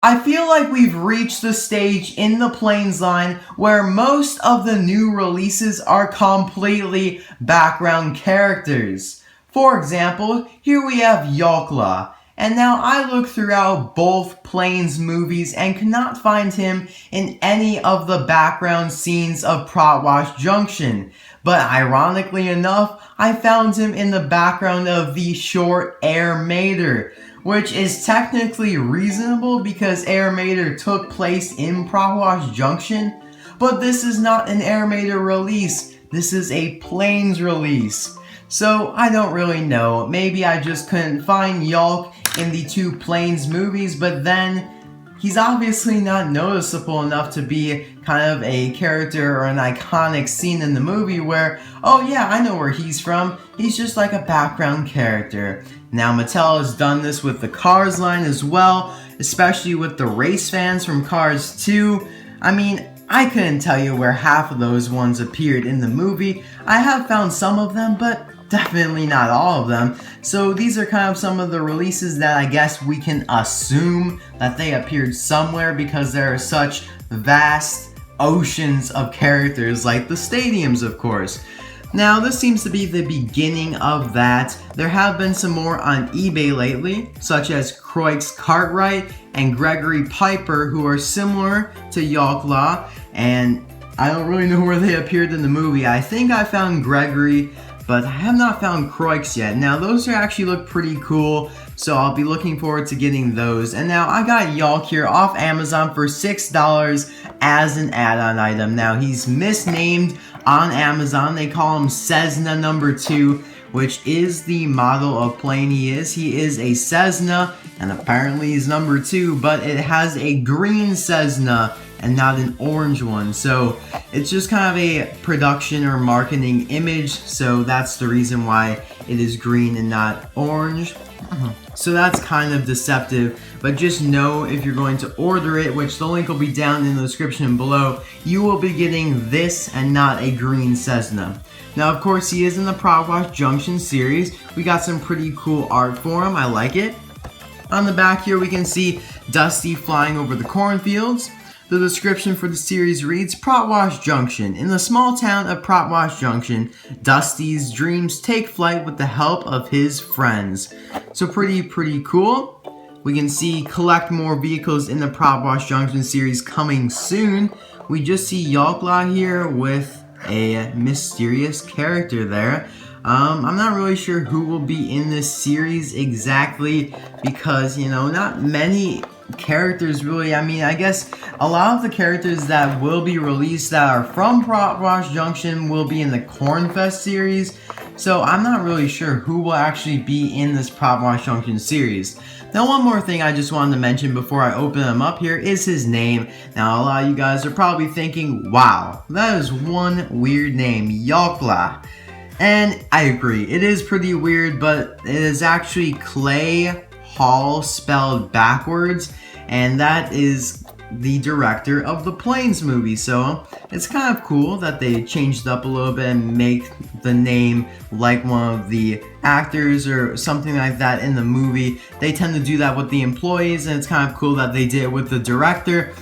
I feel like we've reached the stage in the Planes line where most of the new releases are completely background characters. For example, here we have Yalk Llah, and now I look throughout both Planes movies and cannot find him in any of the background scenes of Propwash Junction. But ironically enough, I found him in the background of the short Air Mater, which is technically reasonable because Air Mater took place in Propwash Junction, but this is not an Air Mater release, this is a Planes release. So I don't really know, maybe I just couldn't find Yalk in the two Planes movies, but then he's obviously not noticeable enough to be kind of a character or an iconic scene in the movie where, oh yeah, I know where he's from, he's just like a background character. Now Mattel has done this with the Cars line as well, especially with the race fans from Cars 2. I mean, I couldn't tell you where half of those ones appeared in the movie. I have found some of them, but definitely not all of them. So these are kind of some of the releases that I guess we can assume that they appeared somewhere because there are such vast oceans of characters, like the stadiums, of course. Now, this seems to be the beginning of that. There have been some more on eBay lately, such as Croix Cartwright and Gregory Piper, who are similar to Yalk Llah, and I don't really know where they appeared in the movie. I think I found Gregory, but I have not found Croix yet. Now, those actually look pretty cool, so I'll be looking forward to getting those. And now, I got Yalk here off Amazon for $6 as an add-on item. Now, he's misnamed on Amazon. They call him Cessna number 2, which is the model of plane he is. He is a Cessna, and apparently he's number 2, but it has a green Cessna and not an orange one. So it's just kind of a production or marketing image, so that's the reason why it is green and not orange. So that's kind of deceptive, but just know if you're going to order it, which the link will be down in the description below, you will be getting this and not a green Cessna. Now, of course, he is in the Propwash Junction series. We got some pretty cool art for him. I like it. On the back here, we can see Dusty flying over the cornfields. The description for the series reads, Propwash Junction. In the small town of Propwash Junction, Dusty's dreams take flight with the help of his friends. So pretty cool. We can see collect more vehicles in the Propwash Junction series coming soon. We just see Yalk Llah here with a mysterious character there. I'm not really sure who will be in this series exactly because, you know, not many characters really. I mean, I guess a lot of the characters that will be released that are from Propwash Junction will be in the Cornfest series, so I'm not really sure who will actually be in this Propwash Junction series. Now, one more thing I just wanted to mention before I open him up here is his name. Now, a lot of you guys are probably thinking, wow, that is one weird name, Yalk Llah. And I agree, it is pretty weird, but it is actually Clay Hall spelled backwards, and that is the director of the Planes movie, so it's kind of cool that they changed it up a little bit and make the name like one of the actors or something like that in the movie. They tend to do that with the employees, and it's kind of cool that they did it with the director.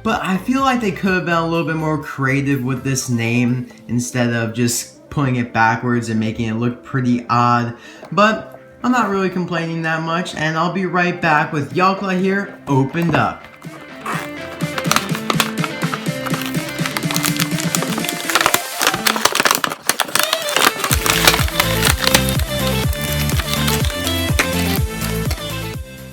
But I feel like they could have been a little bit more creative with this name instead of just putting it backwards and making it look pretty odd. But I'm not really complaining that much, and I'll be right back with Yalk Llah here opened up.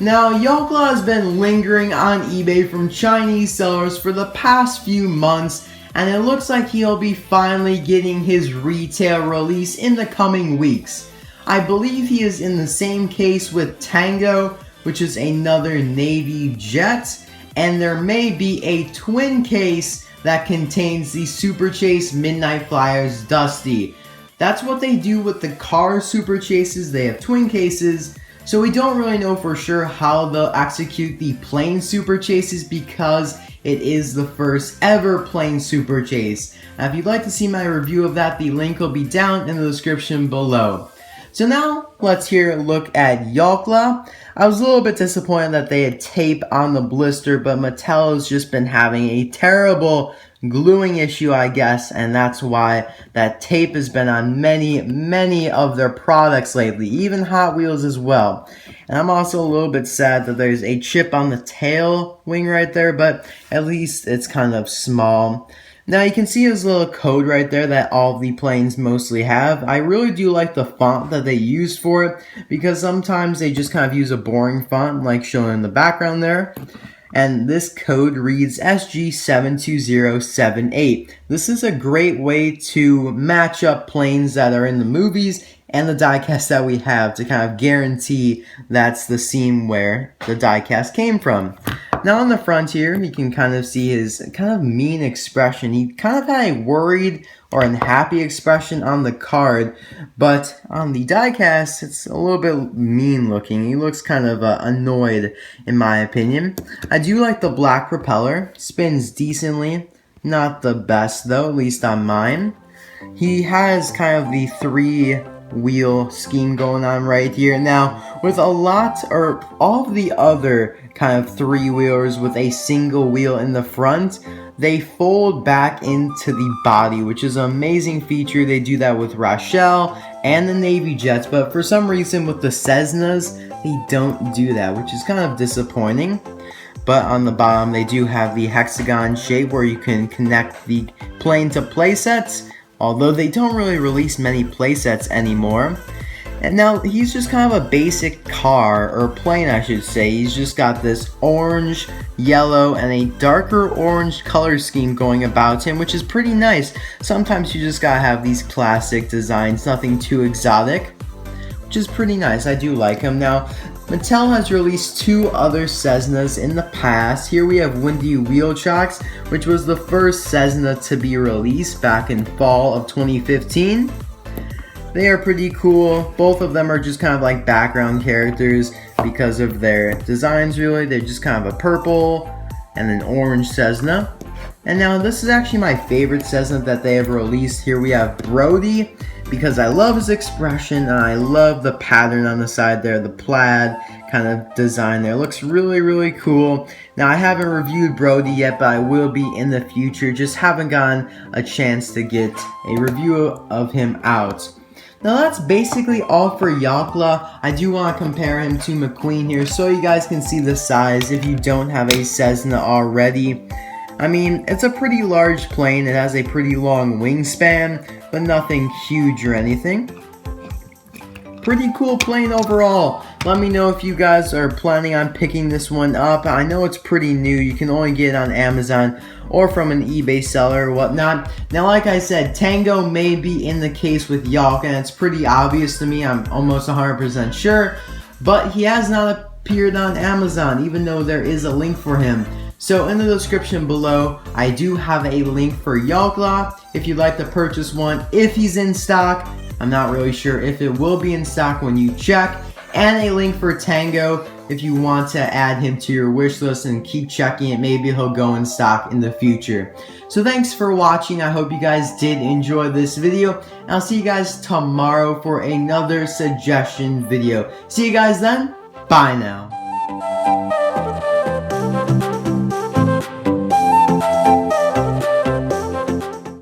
Now, Yalk Llah has been lingering on eBay from Chinese sellers for the past few months, and it looks like he'll be finally getting his retail release in the coming weeks. I believe he is in the same case with Tango, which is another Navy jet, and there may be a twin case that contains the Super Chase Midnight Flyers Dusty. That's what they do with the Cars Super Chases. They have twin cases, so we don't really know for sure how they'll execute the Plane Super Chases because it is the first ever Plane Super Chase. Now, if you'd like to see my review of that, the link will be down in the description below. So now let's look at Yalk Llah. I was a little bit disappointed that they had tape on the blister, but Mattel has just been having a terrible gluing issue, I guess, and that's why that tape has been on many of their products lately, even Hot Wheels as well. And I'm also a little bit sad that there's a chip on the tail wing right there, but at least it's kind of small. Now you can see his little code right there that all of the planes mostly have. I really do like the font that they use for it, because sometimes they just kind of use a boring font like shown in the background there. And this code reads SG72078. This is a great way to match up planes that are in the movies and the diecast that we have to kind of guarantee that's the scene where the diecast came from. Now on the front here, you can kind of see his kind of mean expression. He kind of had a worried or unhappy expression on the card, but on the diecast, it's a little bit mean looking. He looks kind of annoyed, in my opinion. I do like the black propeller. Spins decently. Not the best though, at least on mine. He has kind of the 3-wheel scheme going on right here. Now, with all of the other kind of 3-wheelers with a single wheel in the front, they fold back into the body, which is an amazing feature. They do that with Rochelle and the Navy jets, but for some reason with the Cessnas, they don't do that, which is kind of disappointing. But on the bottom, they do have the hexagon shape where you can connect the plane to playsets, although they don't really release many playsets anymore. And now he's just kind of a basic car, or plane I should say. He's just got this orange, yellow, and a darker orange color scheme going about him, which is pretty nice. Sometimes you just gotta have these classic designs, nothing too exotic, which is pretty nice. I do like him. Now, Mattel has released 2 other Cessnas in the past. Here we have Windy Wheel Chocks, which was the first Cessna to be released back in fall of 2015. They are pretty cool. Both of them are just kind of like background characters because of their designs, really. They're just kind of a purple and an orange Cessna. And now this is actually my favorite Cessna that they have released. Here we have Brody, because I love his expression and I love the pattern on the side there, the plaid kind of design there. It looks really cool. Now I haven't reviewed Brody yet, but I will be in the future. Just haven't gotten a chance to get a review of him out. Now that's basically all for Yalk Llah. I do want to compare him to McQueen here so you guys can see the size if you don't have a Cessna already. I mean, it's a pretty large plane. It has a pretty long wingspan, but nothing huge or anything. Pretty cool plane overall. Let me know if you guys are planning on picking this one up. I know it's pretty new. You can only get it on Amazon or from an eBay seller or whatnot. Now, like I said, Tango may be in the case with Yalk, and it's pretty obvious to me. I'm almost 100% sure. But he has not appeared on Amazon, even though there is a link for him. So in the description below, I do have a link for Yalk Llah if you'd like to purchase one, if he's in stock. I'm not really sure if it will be in stock when you check. And a link for Tango if you want to add him to your wish list and keep checking it. Maybe he'll go in stock in the future. So thanks for watching. I hope you guys did enjoy this video. And I'll see you guys tomorrow for another suggestion video. See you guys then. Bye now.